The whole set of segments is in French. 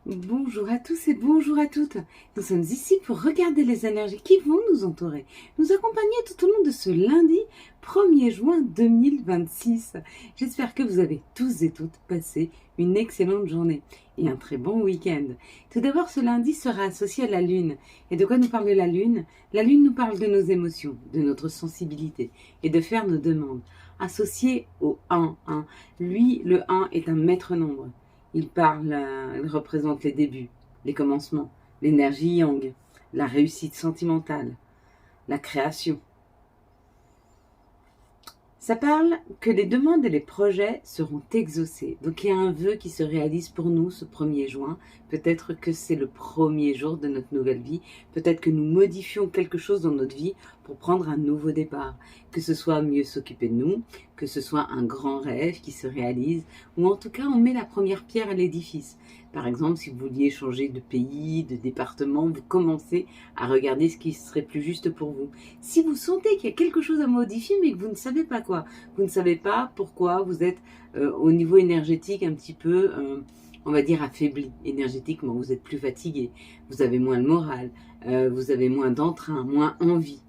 Bonjour à tous et bonjour à toutes. Nous sommes ici pour regarder les énergies qui vont nous entourer, nous accompagner tout au long de ce lundi 1er juin 2026. J'espère que vous avez tous et toutes passé une excellente journée et un très bon week-end. Tout d'abord, ce lundi sera associé à la Lune. Et de quoi nous parle la Lune? La Lune nous parle de nos émotions, de notre sensibilité et de faire nos demandes. Associé au 1, lui, le 1 est un maître nombre. Il représente les débuts, les commencements, l'énergie yang, la réussite sentimentale, la création. Ça parle que les demandes et les projets seront exaucés. Donc il y a un vœu qui se réalise pour nous ce 1er juin. Peut-être que c'est le premier jour de notre nouvelle vie. Peut-être que nous modifions quelque chose dans notre vie pour prendre un nouveau départ. Que ce soit mieux s'occuper de nous, que ce soit un grand rêve qui se réalise, ou en tout cas on met la première pierre à l'édifice. Par exemple, si vous vouliez changer de pays, de département, vous commencez à regarder ce qui serait plus juste pour vous. Si vous sentez qu'il y a quelque chose à modifier mais que vous ne savez pas quoi, vous ne savez pas pourquoi vous êtes au niveau énergétique un petit peu, on va dire, affaibli énergétiquement, vous êtes plus fatigué, vous avez moins le moral, vous avez moins d'entrain, moins envie.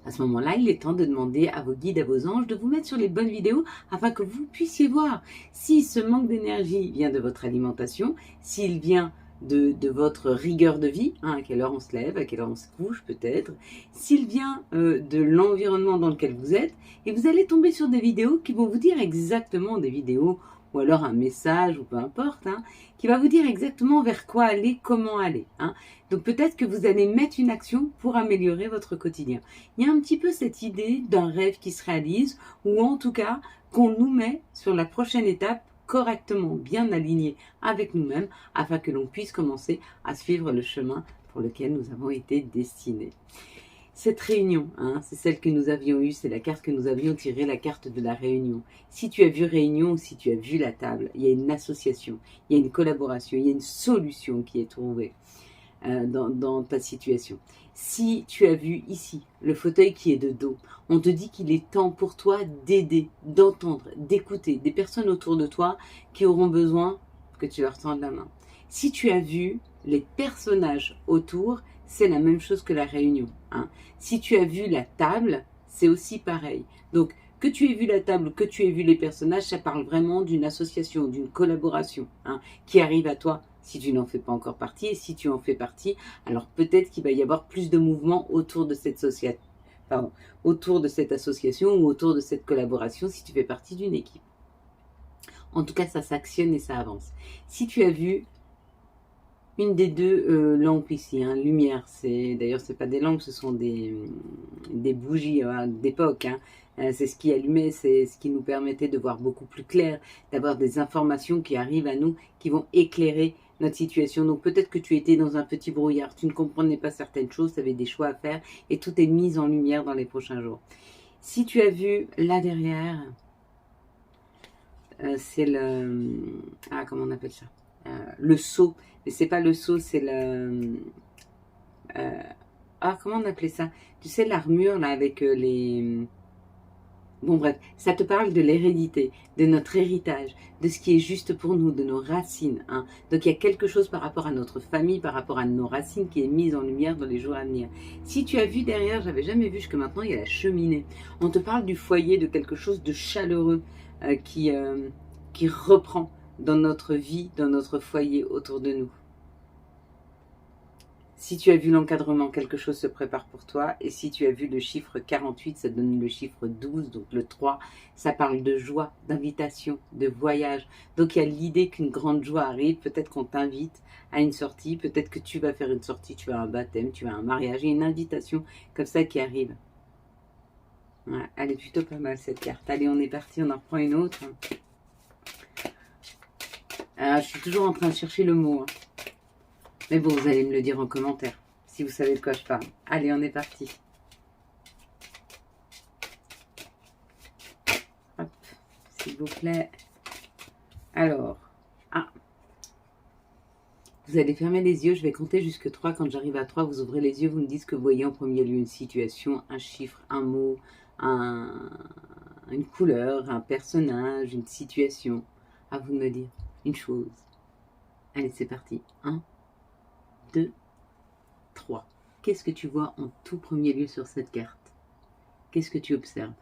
À ce moment-là, il est temps de demander à vos guides, à vos anges de vous mettre sur les bonnes vidéos afin que vous puissiez voir si ce manque d'énergie vient de votre alimentation, s'il vient de votre rigueur de vie, à quelle heure on se lève, à quelle heure on se couche peut-être, s'il vient de l'environnement dans lequel vous êtes, et vous allez tomber sur des vidéos qui vont vous dire exactement, des vidéos ou alors un message ou peu importe, qui va vous dire exactement vers quoi aller, comment aller. Donc peut-être que vous allez mettre une action pour améliorer votre quotidien. Il y a un petit peu cette idée d'un rêve qui se réalise, ou en tout cas qu'on nous met sur la prochaine étape correctement, bien aligné avec nous-mêmes, afin que l'on puisse commencer à suivre le chemin pour lequel nous avons été destinés. Cette réunion, c'est celle que nous avions eue, c'est la carte que nous avions tirée, la carte de la réunion. Si tu as vu réunion, si tu as vu la table, il y a une association, il y a une collaboration, il y a une solution qui est trouvée dans ta situation. Si tu as vu ici le fauteuil qui est de dos, on te dit qu'il est temps pour toi d'aider, d'entendre, d'écouter des personnes autour de toi qui auront besoin que tu leur tendes la main. Si tu as vu les personnages autour, c'est la même chose que la réunion. Si tu as vu la table, c'est aussi pareil. Donc, que tu aies vu la table ou que tu aies vu les personnages, ça parle vraiment d'une association, d'une collaboration qui arrive à toi si tu n'en fais pas encore partie. Et si tu en fais partie, alors peut-être qu'il va y avoir plus de mouvement autour de cette autour de cette association ou autour de cette collaboration si tu fais partie d'une équipe. En tout cas, ça s'actionne et ça avance. Si tu as vu une des deux lampes ici, lumière, d'ailleurs c'est pas des lampes, ce sont des bougies d'époque, c'est ce qui allumait, c'est ce qui nous permettait de voir beaucoup plus clair, d'avoir des informations qui arrivent à nous, qui vont éclairer notre situation. Donc peut-être que tu étais dans un petit brouillard, tu ne comprenais pas certaines choses, tu avais des choix à faire et tout est mis en lumière dans les prochains jours. Si tu as vu là derrière, c'est le... comment on appelle ça, le seau. Mais c'est pas le seau, c'est le... comment on appelait ça? Tu sais, l'armure, là, avec les... Bon, bref, ça te parle de l'hérédité, de notre héritage, de ce qui est juste pour nous, de nos racines. Donc, il y a quelque chose par rapport à notre famille, par rapport à nos racines qui est mise en lumière dans les jours à venir. Si tu as vu derrière, j'avais jamais vu jusque maintenant, il y a la cheminée. On te parle du foyer, de quelque chose de chaleureux qui reprend dans notre vie, dans notre foyer autour de nous. Si tu as vu l'encadrement, quelque chose se prépare pour toi. Et si tu as vu le chiffre 48, ça donne le chiffre 12, donc le 3. Ça parle de joie, d'invitation, de voyage. Donc il y a l'idée qu'une grande joie arrive. Peut-être qu'on t'invite à une sortie. Peut-être que tu vas faire une sortie, tu as un baptême, tu as un mariage. Il y a une invitation comme ça qui arrive. Ouais, elle est plutôt pas mal cette carte. Allez, on est parti, on en reprend une autre. Je suis toujours en train de chercher le mot. Mais bon, vous allez me le dire en commentaire, si vous savez de quoi je parle. Allez, on est parti. Hop, s'il vous plaît. Alors, vous allez fermer les yeux, je vais compter jusque 3. Quand j'arrive à 3, vous ouvrez les yeux, vous me dites ce que vous voyez en premier lieu. Une situation, un chiffre, un mot, une couleur, un personnage, une situation. À vous de me dire une chose. Allez, c'est parti. 1, 2, 3. Qu'est-ce que tu vois en tout premier lieu sur cette carte? Qu'est-ce que tu observes?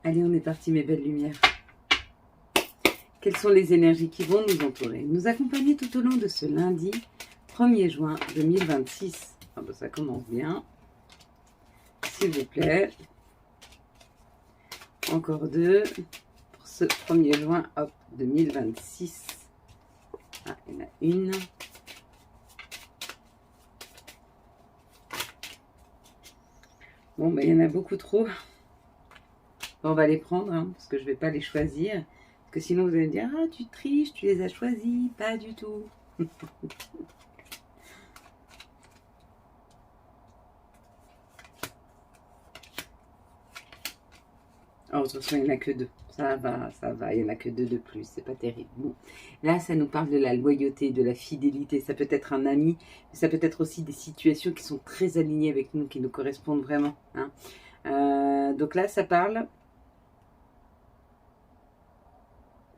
Allez, on est parti, mes belles lumières. Quelles sont les énergies qui vont nous entourer, nous accompagner tout au long de ce lundi 1er juin 2026? Ah ben, ça commence bien. S'il vous plaît. Encore 2 pour ce 1er juin, hop, 2026. Ah, il y en a une. Bon, ben, il y en a beaucoup trop. On va les prendre, hein, parce que je ne vais pas les choisir. Parce que sinon, vous allez me dire, ah, tu triches, tu les as choisis. Pas du tout. Oh, de toute façon, il n'y en a que 2. Ça va, il n'y en a que 2 de plus, c'est pas terrible. Bon. Là, ça nous parle de la loyauté, de la fidélité. Ça peut être un ami, mais ça peut être aussi des situations qui sont très alignées avec nous, qui nous correspondent vraiment. Hein. Donc là, ça parle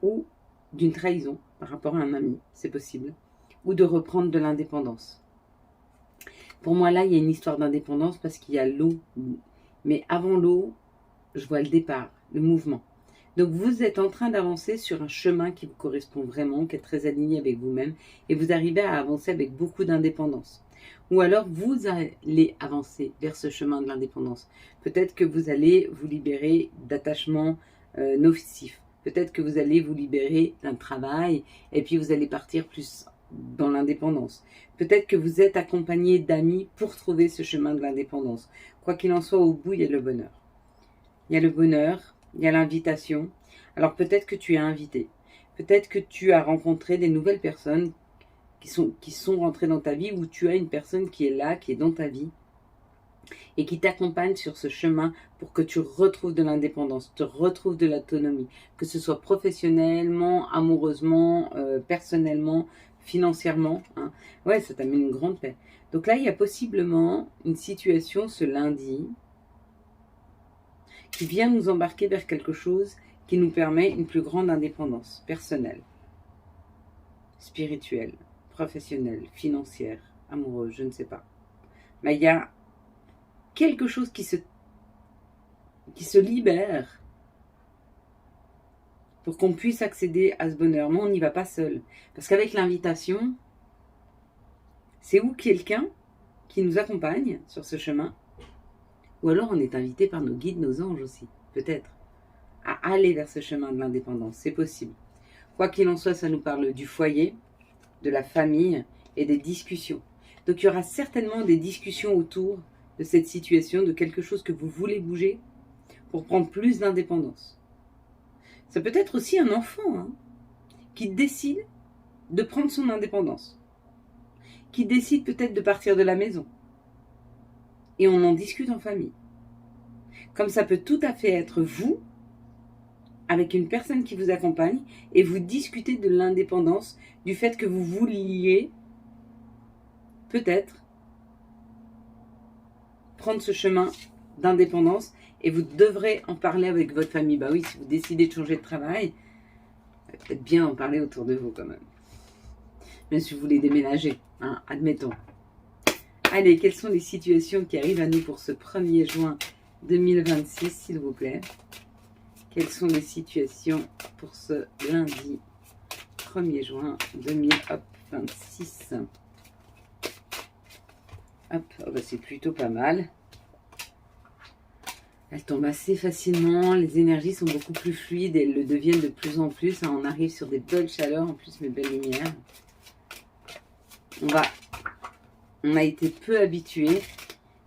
ou d'une trahison par rapport à un ami, c'est possible, ou de reprendre de l'indépendance. Pour moi, là, il y a une histoire d'indépendance parce qu'il y a l'eau, mais avant l'eau, je vois le départ, le mouvement. Donc vous êtes en train d'avancer sur un chemin qui vous correspond vraiment, qui est très aligné avec vous-même, et vous arrivez à avancer avec beaucoup d'indépendance. Ou alors vous allez avancer vers ce chemin de l'indépendance. Peut-être que vous allez vous libérer d'attachements nocifs. Peut-être que vous allez vous libérer d'un travail et puis vous allez partir plus dans l'indépendance. Peut-être que vous êtes accompagné d'amis pour trouver ce chemin de l'indépendance. Quoi qu'il en soit, au bout, il y a le bonheur. Il y a le bonheur, il y a l'invitation. Alors peut-être que tu es invité. Peut-être que tu as rencontré des nouvelles personnes qui sont rentrées dans ta vie, ou tu as une personne qui est là, qui est dans ta vie et qui t'accompagne sur ce chemin pour que tu retrouves de l'indépendance, te retrouves de l'autonomie, que ce soit professionnellement, amoureusement, personnellement, financièrement. Hein. Ouais, ça t'amène une grande paix. Donc là, il y a possiblement une situation ce lundi qui vient nous embarquer vers quelque chose qui nous permet une plus grande indépendance personnelle, spirituelle, professionnelle, financière, amoureuse, je ne sais pas. Mais il y a quelque chose qui se libère pour qu'on puisse accéder à ce bonheur. Mais on n'y va pas seul. Parce qu'avec l'invitation, c'est ou quelqu'un qui nous accompagne sur ce chemin, ou alors on est invité par nos guides, nos anges aussi, peut-être, à aller vers ce chemin de l'indépendance. C'est possible. Quoi qu'il en soit, ça nous parle du foyer, de la famille et des discussions. Donc il y aura certainement des discussions autour de cette situation, de quelque chose que vous voulez bouger pour prendre plus d'indépendance. Ça peut être aussi un enfant qui décide de prendre son indépendance, qui décide peut-être de partir de la maison. Et on en discute en famille. Comme ça peut tout à fait être vous, avec une personne qui vous accompagne, et vous discutez de l'indépendance, du fait que vous vouliez peut-être prendre ce chemin d'indépendance, et vous devrez en parler avec votre famille. Bah oui, si vous décidez de changer de travail, peut-être bien en parler autour de vous quand même. Même si vous voulez déménager, hein, admettons. Allez, quelles sont les situations qui arrivent à nous pour ce 1er juin 2026, s'il vous plaît? Quelles sont les situations pour ce lundi 1er juin 2026? Hop, oh bah c'est plutôt pas mal. Elles tombent assez facilement, les énergies sont beaucoup plus fluides et elles le deviennent de plus en plus. On arrive sur des belles chaleurs, en plus mes belles lumières. On a été peu habitués,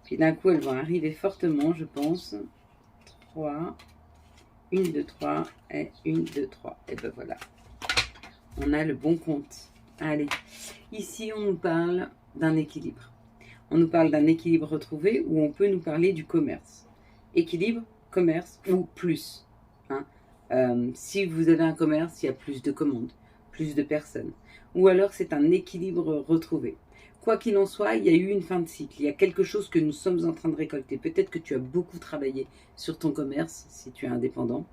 puis d'un coup elles vont arriver fortement, je pense. 3, 1, 2, 3 et 1, 2, 3. Et ben voilà, on a le bon compte. Allez, ici on nous parle d'un équilibre. On nous parle d'un équilibre retrouvé, où on peut nous parler du commerce. Équilibre, commerce ou plus. Hein. Si vous avez un commerce, il y a plus de commandes, plus de personnes. Ou alors c'est un équilibre retrouvé. Quoi qu'il en soit, il y a eu une fin de cycle. Il y a quelque chose que nous sommes en train de récolter. Peut-être que tu as beaucoup travaillé sur ton commerce, si tu es indépendant,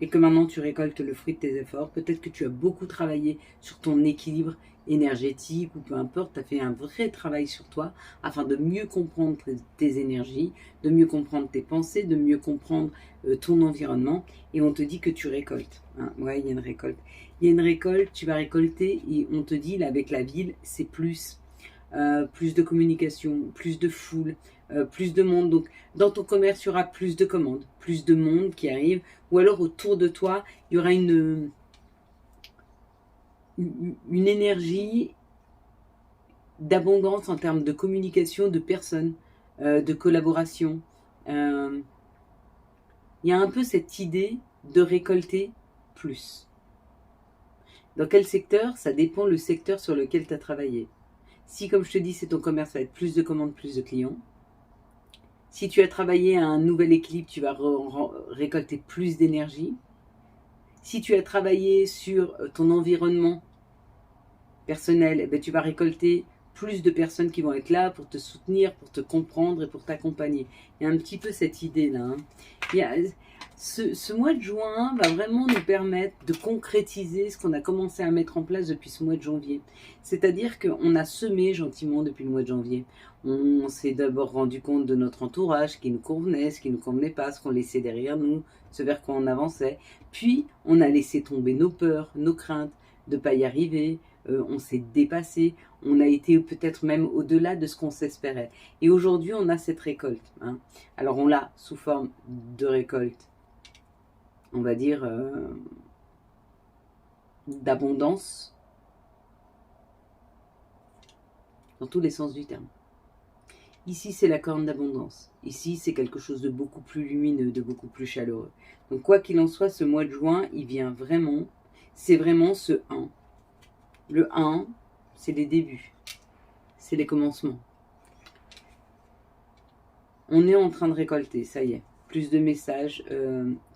et que maintenant tu récoltes le fruit de tes efforts. Peut-être que tu as beaucoup travaillé sur ton équilibre énergétique ou peu importe, tu as fait un vrai travail sur toi afin de mieux comprendre tes énergies, de mieux comprendre tes pensées, de mieux comprendre ton environnement, et on te dit que tu récoltes. Hein. Ouais, il y a une récolte. Il y a une récolte, tu vas récolter, et on te dit là avec la ville, c'est plus. Plus de communication, plus de foule, plus de monde. Donc, dans ton commerce, il y aura plus de commandes, plus de monde qui arrive. Ou alors, autour de toi, il y aura une énergie d'abondance en termes de communication, de personnes, de collaboration. Il y a un peu cette idée de récolter plus. Dans quel secteur? Ça dépend le secteur sur lequel tu as travaillé. Si, comme je te dis, c'est ton commerce, ça va être plus de commandes, plus de clients. Si tu as travaillé à un nouvel équilibre, tu vas récolter plus d'énergie. Si tu as travaillé sur ton environnement personnel, eh bien, tu vas récolter plus de personnes qui vont être là pour te soutenir, pour te comprendre et pour t'accompagner. Il y a un petit peu cette idée-là. Hein. Ce mois de juin va vraiment nous permettre de concrétiser ce qu'on a commencé à mettre en place depuis ce mois de janvier. C'est-à-dire qu'on a semé gentiment depuis le mois de janvier. On s'est d'abord rendu compte de notre entourage, ce qui nous convenait, ce qui ne nous convenait pas, ce qu'on laissait derrière nous, ce vers quoi on avançait. Puis, on a laissé tomber nos peurs, nos craintes de ne pas y arriver. On s'est dépassé, on a été peut-être même au-delà de ce qu'on s'espérait. Et aujourd'hui, on a cette récolte. Hein. Alors, on l'a sous forme de récolte, on va dire, d'abondance, dans tous les sens du terme. Ici, c'est la corne d'abondance. Ici, c'est quelque chose de beaucoup plus lumineux, de beaucoup plus chaleureux. Donc, quoi qu'il en soit, ce mois de juin, il vient vraiment, c'est vraiment ce 1. Le 1, c'est les débuts, c'est les commencements. On est en train de récolter, ça y est, plus de messages,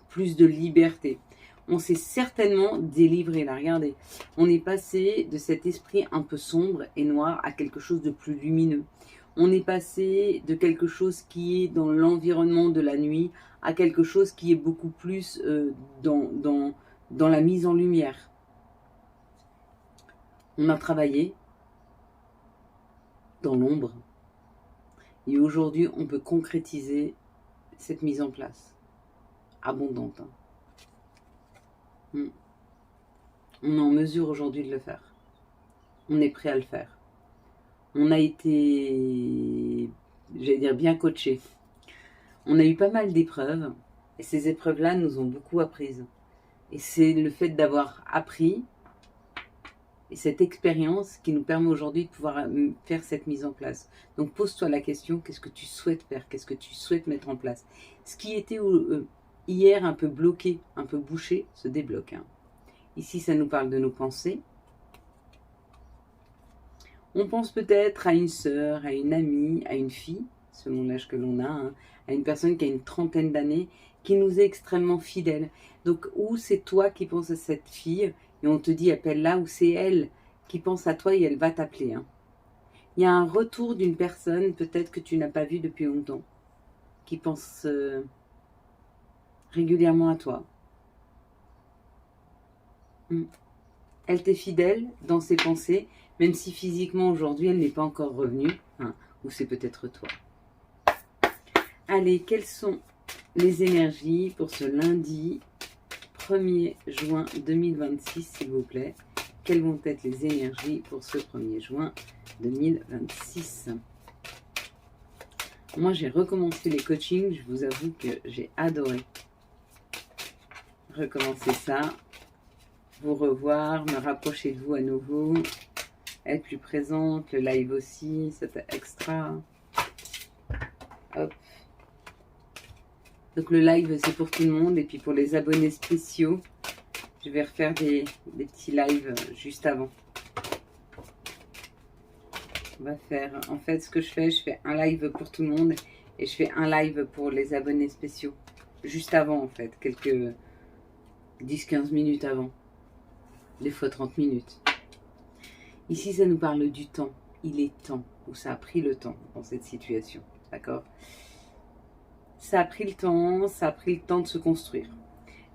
plus de liberté. On s'est certainement délivré là, regardez. On est passé de cet esprit un peu sombre et noir à quelque chose de plus lumineux. On est passé de quelque chose qui est dans l'environnement de la nuit à quelque chose qui est beaucoup plus dans la mise en lumière. On a travaillé dans l'ombre et aujourd'hui on peut concrétiser cette mise en place abondante. Hein. On est en mesure aujourd'hui de le faire. On est prêt à le faire. On a été, j'allais dire, bien coaché. On a eu pas mal d'épreuves et ces épreuves-là nous ont beaucoup apprises. Et c'est le fait d'avoir appris et cette expérience qui nous permet aujourd'hui de pouvoir faire cette mise en place. Donc pose-toi la question, qu'est-ce que tu souhaites faire? Qu'est-ce que tu souhaites mettre en place? Ce qui était hier un peu bloqué, un peu bouché, se débloque. Hein. Ici, ça nous parle de nos pensées. On pense peut-être à une sœur, à une amie, à une fille, selon l'âge que l'on a, hein, à une personne qui a une trentaine d'années, qui nous est extrêmement fidèle. Donc, ou c'est toi qui penses à cette fille, et on te dit appelle-la, ou c'est elle qui pense à toi et elle va t'appeler. Hein. Il y a un retour d'une personne, peut-être que tu n'as pas vue depuis longtemps, qui pense régulièrement à toi. Elle t'est fidèle dans ses pensées, même si physiquement aujourd'hui elle n'est pas encore revenue, hein, ou c'est peut-être toi. Allez, quelles sont les énergies pour ce lundi 1er juin 2026, s'il vous plaît? Quelles vont être les énergies pour ce 1er juin 2026? Moi, j'ai recommencé les coachings. Je vous avoue que j'ai adoré recommencer ça. Vous revoir, me rapprocher de vous à nouveau, être plus présente, le live aussi, c'était extra. Hop. Donc le live, c'est pour tout le monde. Et puis pour les abonnés spéciaux, je vais refaire des petits lives juste avant. On va faire, en fait, ce que je fais un live pour tout le monde et je fais un live pour les abonnés spéciaux. Juste avant, en fait, quelques 10-15 minutes avant. Des fois 30 minutes. Ici, ça nous parle du temps. il est temps, ou ça a pris le temps dans cette situation, d'accord? Ça a pris le temps, ça a pris le temps de se construire.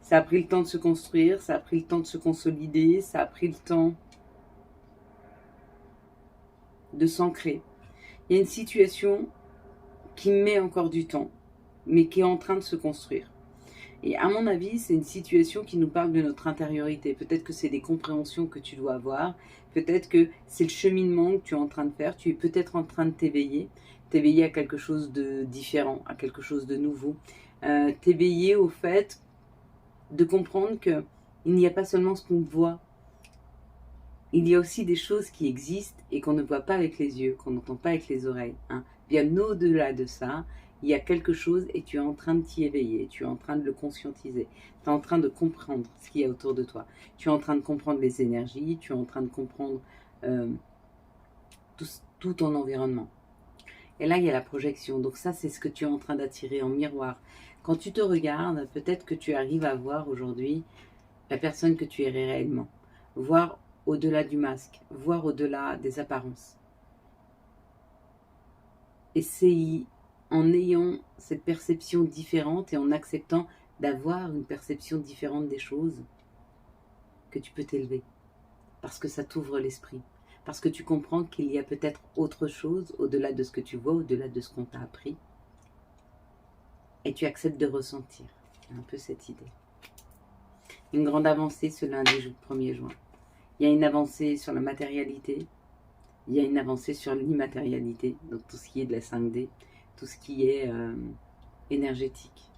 Ça a pris le temps de se construire, ça a pris le temps de se consolider, ça a pris le temps de s'ancrer. Il y a une situation qui met encore du temps, mais qui est en train de se construire. Et à mon avis, c'est une situation qui nous parle de notre intériorité. Peut-être que c'est des compréhensions que tu dois avoir. Peut-être que c'est le cheminement que tu es en train de faire. Tu es peut-être en train de t'éveiller. T'éveiller à quelque chose de différent, à quelque chose de nouveau. T'éveiller au fait de comprendre qu'il n'y a pas seulement ce qu'on voit. Il y a aussi des choses qui existent et qu'on ne voit pas avec les yeux, qu'on n'entend pas avec les oreilles. Bien au-delà de ça, il y a quelque chose et tu es en train de t'y éveiller, tu es en train de le conscientiser, tu es en train de comprendre ce qu'il y a autour de toi, tu es en train de comprendre les énergies, tu es en train de comprendre tout ton environnement. Et là, il y a la projection, donc ça, c'est ce que tu es en train d'attirer en miroir. Quand tu te regardes, peut-être que tu arrives à voir aujourd'hui la personne que tu es réellement, voir au-delà du masque, voir au-delà des apparences. Et c'est en ayant cette perception différente et en acceptant d'avoir une perception différente des choses que tu peux t'élever. Parce que ça t'ouvre l'esprit. Parce que tu comprends qu'il y a peut-être autre chose au-delà de ce que tu vois, au-delà de ce qu'on t'a appris. Et tu acceptes de ressentir. Un peu cette idée. Une grande avancée ce lundi 1er juin. Il y a une avancée sur la matérialité. Il y a une avancée sur l'immatérialité. Donc tout ce qui est de la 5D. Tout ce qui est énergétique.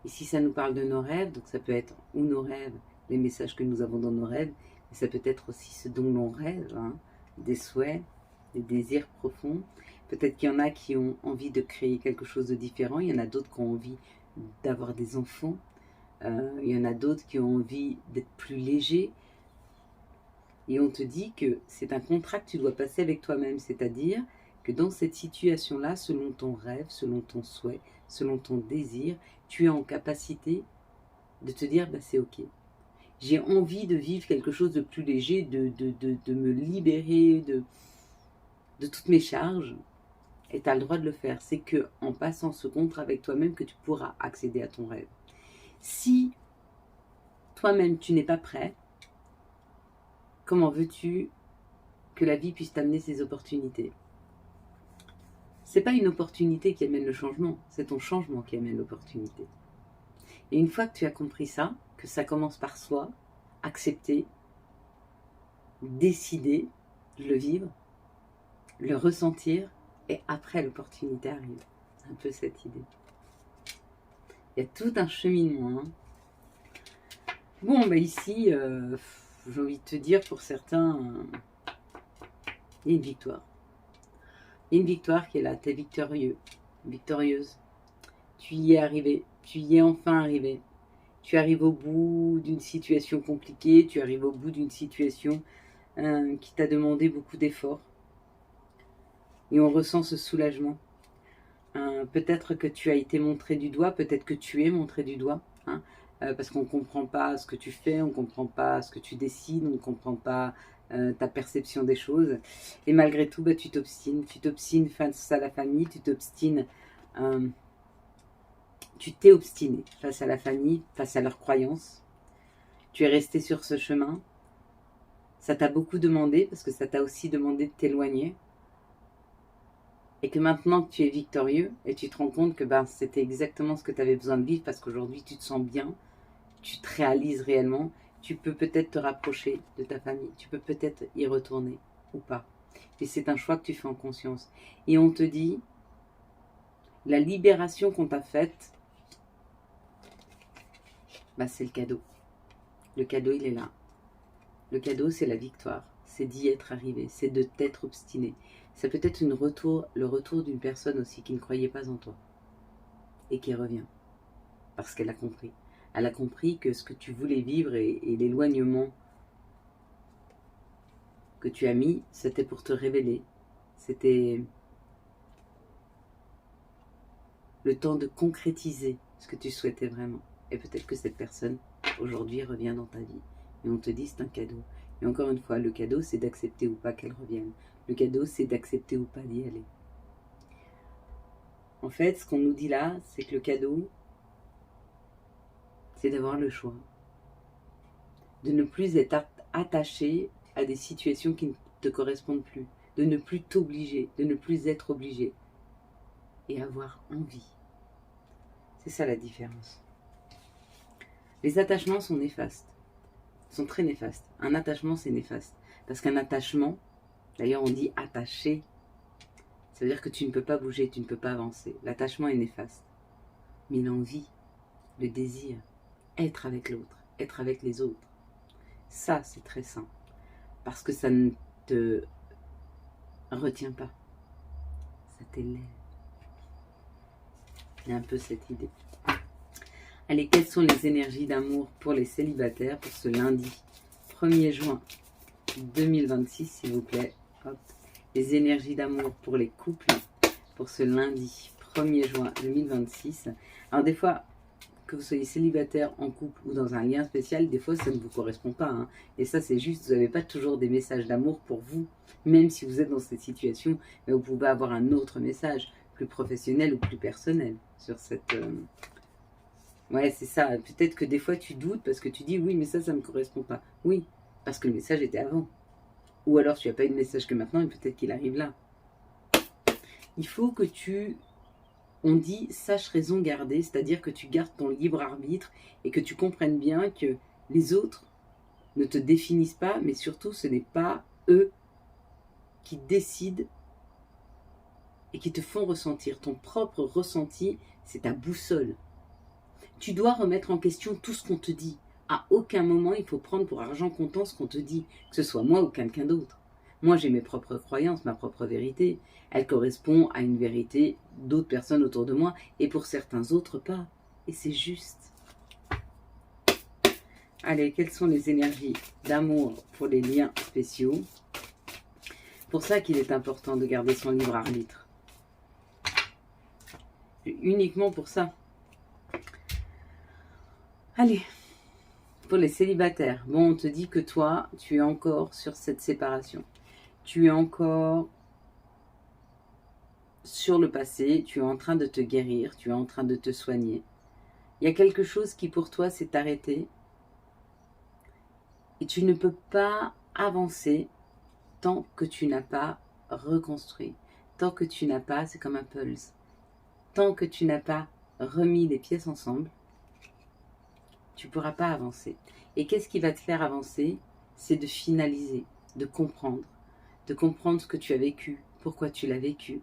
Ici, ça nous parle de nos rêves, donc ça peut être ou nos rêves, les messages que nous avons dans nos rêves, mais ça peut être aussi ce dont l'on rêve, des souhaits, des désirs profonds. Peut-être qu'il y en a qui ont envie de créer quelque chose de différent, il y en a d'autres qui ont envie d'avoir des enfants, il y en a d'autres qui ont envie d'être plus légers. Et on te dit que c'est un contrat que tu dois passer avec toi-même, c'est-à-dire que dans cette situation-là, selon ton rêve, selon ton souhait, selon ton désir, tu es en capacité de te dire, c'est ok. J'ai envie de vivre quelque chose de plus léger, de me libérer de toutes mes charges. Et tu as le droit de le faire. C'est qu'en passant ce contrat avec toi-même que tu pourras accéder à ton rêve. Si toi-même tu n'es pas prêt, comment veux-tu que la vie puisse t'amener ces opportunités? C'est pas une opportunité qui amène le changement, c'est ton changement qui amène l'opportunité. Et une fois que tu as compris ça, que ça commence par soi, accepter, décider de le vivre, le ressentir, et après l'opportunité arrive. C'est un peu cette idée. Il y a tout un cheminement. Bon, ici, j'ai envie de te dire, pour certains, il y a une victoire. Il y a une victoire qui est là, tu es victorieux, victorieuse. Tu y es arrivé, tu y es enfin arrivé. Tu arrives au bout d'une situation compliquée, tu arrives au bout d'une situation qui t'a demandé beaucoup d'efforts. Et on ressent ce soulagement. Peut-être que tu as été montré du doigt, peut-être que tu es montré du doigt. Parce qu'on ne comprend pas ce que tu fais, on ne comprend pas ce que tu décides, on ne comprend pas ta perception des choses. Et malgré tout, tu t'obstines. Tu t'obstines face à la famille, tu t'obstines... tu t'es obstiné face à la famille, face à leurs croyances. Tu es resté sur ce chemin. Ça t'a beaucoup demandé, parce que ça t'a aussi demandé de t'éloigner. Et que maintenant que tu es victorieux, et tu te rends compte que c'était exactement ce que tu avais besoin de vivre, parce qu'aujourd'hui tu te sens bien, tu te réalises réellement, tu peux peut-être te rapprocher de ta famille, tu peux peut-être y retourner ou pas. Et c'est un choix que tu fais en conscience. Et on te dit, la libération qu'on t'a faite, c'est le cadeau. Le cadeau, il est là. Le cadeau, c'est la victoire. C'est d'y être arrivé. C'est de t'être obstiné. Ça peut être le retour d'une personne aussi qui ne croyait pas en toi. Et qui revient. Parce qu'elle a compris. Elle a compris que ce que tu voulais vivre et l'éloignement que tu as mis, c'était pour te révéler. C'était le temps de concrétiser ce que tu souhaitais vraiment. Et peut-être que cette personne, aujourd'hui, revient dans ta vie. Et on te dit, c'est un cadeau. Et encore une fois, le cadeau, c'est d'accepter ou pas qu'elle revienne. Le cadeau, c'est d'accepter ou pas d'y aller. En fait, ce qu'on nous dit là, c'est que le cadeau, c'est d'avoir le choix. De ne plus être attaché à des situations qui ne te correspondent plus. De ne plus t'obliger, de ne plus être obligé. Et avoir envie. C'est ça la différence. Les attachements sont néfastes. Sont très néfastes. Un attachement, c'est néfaste. Parce qu'un attachement, d'ailleurs on dit attaché, ça veut dire que tu ne peux pas bouger, tu ne peux pas avancer. L'attachement est néfaste. Mais l'envie, le désir, être avec l'autre, être avec les autres, ça c'est très sain. Parce que ça ne te retient pas. Ça t'élève. Il y a un peu cette idée. Allez, quelles sont les énergies d'amour pour les célibataires pour ce lundi 1er juin 2026, s'il vous plaît. Hop. Les énergies d'amour pour les couples pour ce lundi 1er juin 2026. Alors des fois, que vous soyez célibataire, en couple ou dans un lien spécial, des fois ça ne vous correspond pas. Hein. Et ça c'est juste, vous n'avez pas toujours des messages d'amour pour vous. Même si vous êtes dans cette situation, mais vous pouvez avoir un autre message, plus professionnel ou plus personnel sur cette... Ouais, c'est ça. Peut-être que des fois tu doutes parce que tu dis oui, mais ça ne me correspond pas. Oui, parce que le message était avant. Ou alors tu n'as pas eu de message que maintenant et peut-être qu'il arrive là. Il faut que on dit sache raison garder, c'est-à-dire que tu gardes ton libre arbitre et que tu comprennes bien que les autres ne te définissent pas, mais surtout ce n'est pas eux qui décident et qui te font ressentir. Ton propre ressenti, c'est ta boussole. Tu dois remettre en question tout ce qu'on te dit. À aucun moment, il faut prendre pour argent comptant ce qu'on te dit, que ce soit moi ou quelqu'un d'autre. Moi, j'ai mes propres croyances, ma propre vérité. Elle correspond à une vérité d'autres personnes autour de moi, et pour certains autres, pas. Et c'est juste. Allez, quelles sont les énergies d'amour pour les liens spéciaux? Pour ça qu'il est important de garder son libre arbitre. Uniquement pour ça. Allez, pour les célibataires, bon, on te dit que toi, tu es encore sur cette séparation. Tu es encore sur le passé, tu es en train de te guérir, tu es en train de te soigner. Il y a quelque chose qui pour toi s'est arrêté et tu ne peux pas avancer tant que tu n'as pas reconstruit, tant que tu n'as pas, c'est comme un pulse, tant que tu n'as pas remis les pièces ensemble, tu ne pourras pas avancer. Et qu'est-ce qui va te faire avancer? C'est de finaliser, de comprendre ce que tu as vécu, pourquoi tu l'as vécu,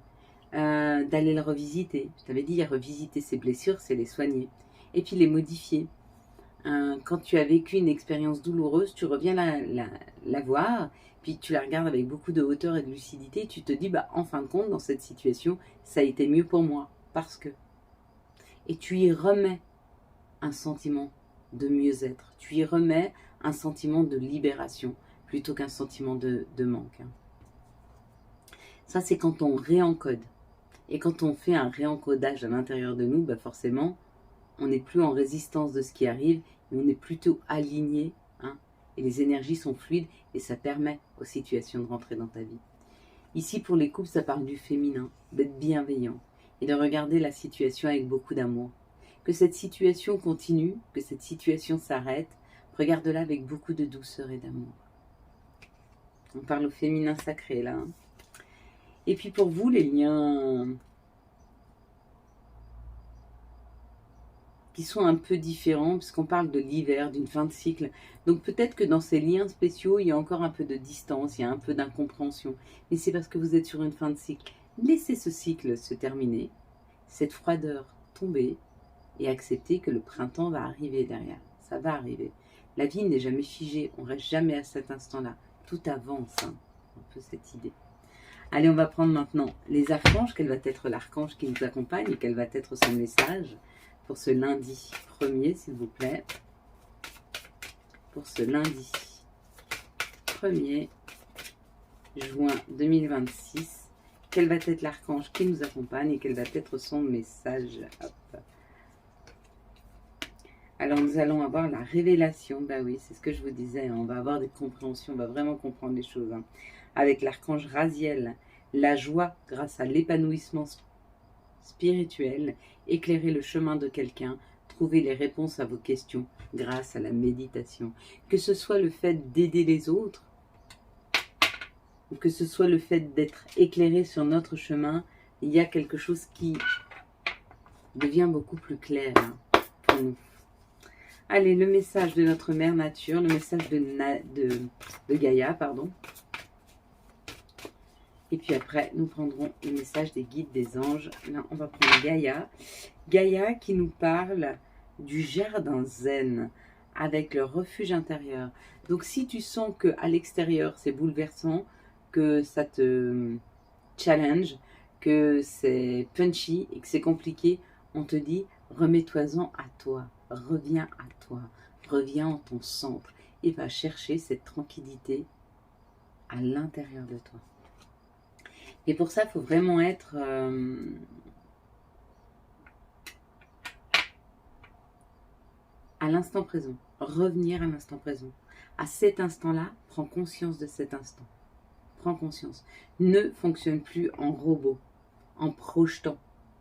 d'aller le revisiter. Je t'avais dit, revisiter ses blessures, c'est les soigner. Et puis les modifier. Quand tu as vécu une expérience douloureuse, tu reviens la voir, puis tu la regardes avec beaucoup de hauteur et de lucidité, et tu te dis, en fin de compte, dans cette situation, ça a été mieux pour moi, parce que... Et tu y remets un sentiment de mieux-être. Tu y remets un sentiment de libération, plutôt qu'un sentiment de manque. Ça, c'est quand on réencode. Et quand on fait un réencodage à l'intérieur de nous, forcément, on n'est plus en résistance de ce qui arrive, mais on est plutôt aligné. Et les énergies sont fluides et ça permet aux situations de rentrer dans ta vie. Ici, pour les couples, ça parle du féminin, d'être bienveillant et de regarder la situation avec beaucoup d'amour. Que cette situation continue, que cette situation s'arrête, regarde-la avec beaucoup de douceur et d'amour. On parle au féminin sacré là. Et puis pour vous, les liens qui sont un peu différents, puisqu'on parle de l'hiver, d'une fin de cycle. Donc peut-être que dans ces liens spéciaux, il y a encore un peu de distance, il y a un peu d'incompréhension. Mais c'est parce que vous êtes sur une fin de cycle. Laissez ce cycle se terminer, cette froideur tomber, et accepter que le printemps va arriver derrière. Ça va arriver. La vie n'est jamais figée, on ne reste jamais à cet instant-là. Tout avance, un peu cette idée. Allez, on va prendre maintenant les archanges. Quel va être l'archange qui nous accompagne et quel va être son message pour ce lundi 1er, s'il vous plaît. Pour ce lundi 1er juin 2026. Quel va être l'archange qui nous accompagne et quel va être son message? Hop. Alors nous allons avoir la révélation, bah oui, c'est ce que je vous disais, hein, on va avoir des compréhensions, on va vraiment comprendre les choses. Hein. Avec l'archange Raziel, la joie grâce à l'épanouissement spirituel, éclairer le chemin de quelqu'un, trouver les réponses à vos questions grâce à la méditation. Que ce soit le fait d'aider les autres, ou que ce soit le fait d'être éclairé sur notre chemin, il y a quelque chose qui devient beaucoup plus clair hein, pour nous. Allez, le message de notre mère nature, le message de Gaïa, pardon. Et puis après, nous prendrons le message des guides des anges. Là, on va prendre Gaïa. Gaïa qui nous parle du jardin zen avec le refuge intérieur. Donc, si tu sens qu'à l'extérieur, c'est bouleversant, que ça te challenge, que c'est punchy et que c'est compliqué, on te dit, remets-toi-en à toi. Reviens à toi, reviens en ton centre et va chercher cette tranquillité à l'intérieur de toi. Et pour ça, il faut vraiment être à l'instant présent, revenir à l'instant présent. À cet instant-là, prends conscience de cet instant. Prends conscience. Ne fonctionne plus en robot, en projetant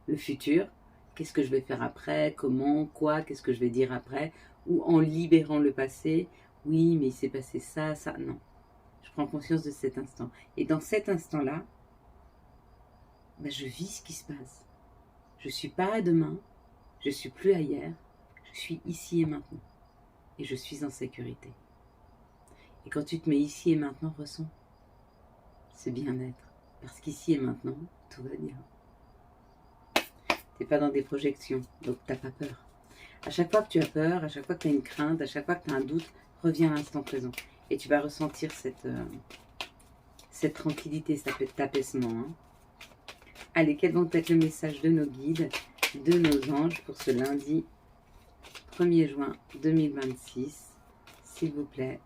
le futur. Qu'est-ce que je vais faire après? Comment? Quoi? Qu'est-ce que je vais dire après? Ou en libérant le passé. Oui, mais il s'est passé ça, ça. Non. Je prends conscience de cet instant. Et dans cet instant-là, ben, je vis ce qui se passe. Je ne suis pas à demain. Je ne suis plus à hier. Je suis ici et maintenant. Et je suis en sécurité. Et quand tu te mets ici et maintenant, ressens ce bien-être. Parce qu'ici et maintenant, tout va bien. Tu n'es pas dans des projections, donc tu n'as pas peur. À chaque fois que tu as peur, à chaque fois que tu as une crainte, à chaque fois que tu as un doute, reviens à l'instant présent. Et tu vas ressentir cette tranquillité, cet apaisement. Hein. Allez, quels vont être le message de nos guides, de nos anges pour ce lundi 1er juin 2026. S'il vous plaît,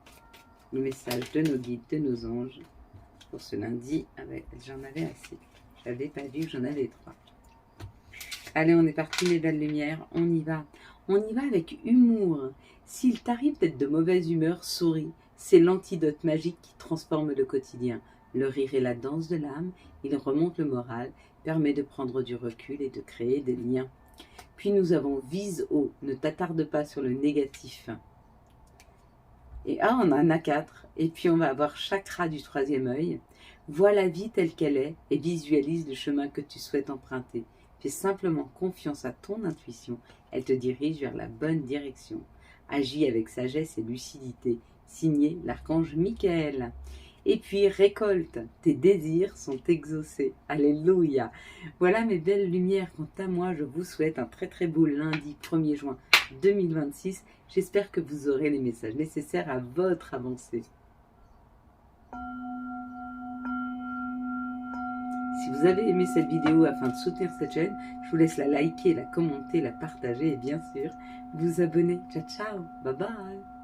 le message de nos guides, de nos anges pour ce lundi. J'en avais assez. Je n'avais pas vu que j'en avais 3. Allez, on est parti, mes belles lumières, on y va. On y va avec humour. S'il t'arrive d'être de mauvaise humeur, souris. C'est l'antidote magique qui transforme le quotidien. Le rire est la danse de l'âme, il remonte le moral, permet de prendre du recul et de créer des liens. Puis nous avons vise haut, ne t'attarde pas sur le négatif. Et on a un A4. Et puis on va avoir chakra du 3e œil. Vois la vie telle qu'elle est et visualise le chemin que tu souhaites emprunter. Fais simplement confiance à ton intuition, elle te dirige vers la bonne direction. Agis avec sagesse et lucidité. Signé l'archange Michael. Et puis récolte, tes désirs sont exaucés. Alléluia. Voilà mes belles lumières. Quant à moi, je vous souhaite un très très beau lundi 1er juin 2026. J'espère que vous aurez les messages nécessaires à votre avancée. Si vous avez aimé cette vidéo afin de soutenir cette chaîne, je vous laisse la liker, la commenter, la partager et bien sûr, vous abonner. Ciao, ciao, bye bye.